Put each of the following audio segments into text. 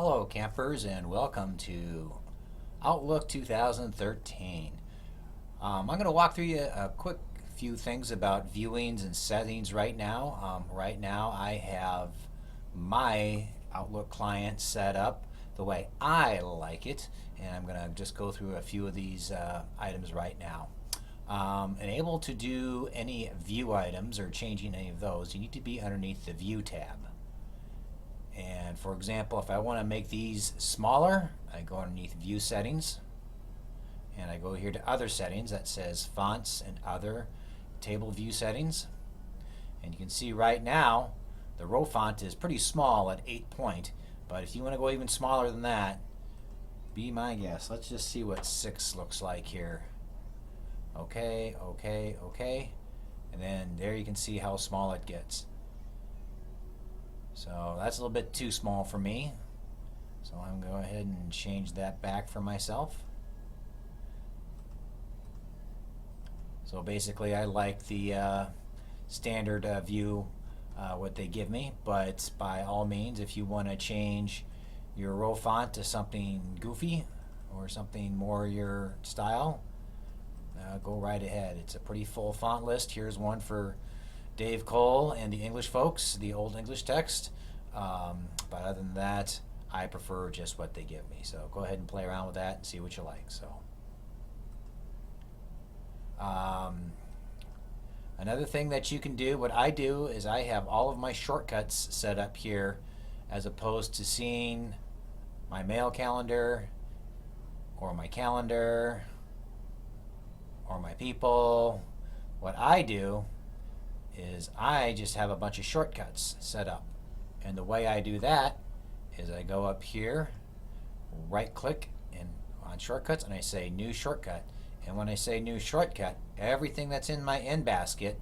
Hello, campers, and welcome to Outlook 2013. I'm going to walk through you a quick few things about viewings and settings right now. Right now, I have my Outlook client set up the way I like it, and I'm going to just go through a few of these items right now. And able to do any view items or changing any of those, you need to be underneath the View tab. And for example, if I want to make these smaller, I go underneath View Settings, and I go here to Other Settings that says Fonts and Other Table View Settings. And you can see right now the row font is pretty small at 8 point, but if you want to go even smaller than that, be my guest. Let's just see what 6 looks like here. Okay, okay, okay. And then there you can see how small it gets. So that's a little bit too small for me. So I'm going to go ahead and change that back for myself. So basically I like the standard view, what they give me, but by all means, if you want to change your row font to something goofy or something more your style, go right ahead. It's a pretty full font list. Here's one for Dave Cole and the English folks, the old English text. But other than that, I prefer just what they give me. So go ahead and play around with that and see what you like. So another thing that you can do, what I do is I have all of my shortcuts set up here as opposed to seeing my mail calendar or my calendar or my people. What I do is I just have a bunch of shortcuts set up. And the way I do that is I go up here, right click on shortcuts, and I say new shortcut. And when I say new shortcut, everything that's in my in basket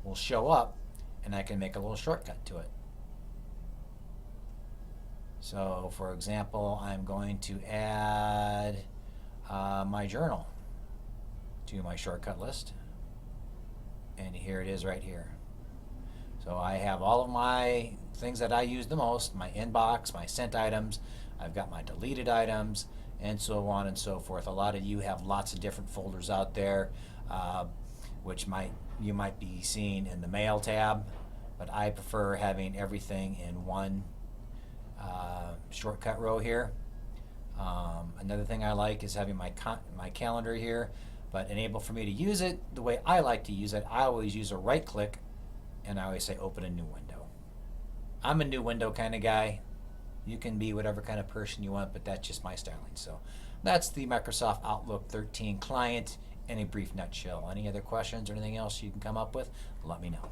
will show up, and I can make a little shortcut to it. So for example, I'm going to add my journal to my shortcut list. And here it is right here. So I have all of my things that I use the most, my inbox, my sent items, I've got my deleted items, and so on and so forth. A lot of you have lots of different folders out there, which you might be seeing in the mail tab, but I prefer having everything in one shortcut row here. Another thing I like is having my calendar here, but enable for me to use it the way I like to use it. I always use a right click, and I always say open a new window. I'm a new window kind of guy. You can be whatever kind of person you want, but that's just my styling. So that's the Microsoft Outlook 13 client in a brief nutshell. Any other questions or anything else you can come up with, let me know.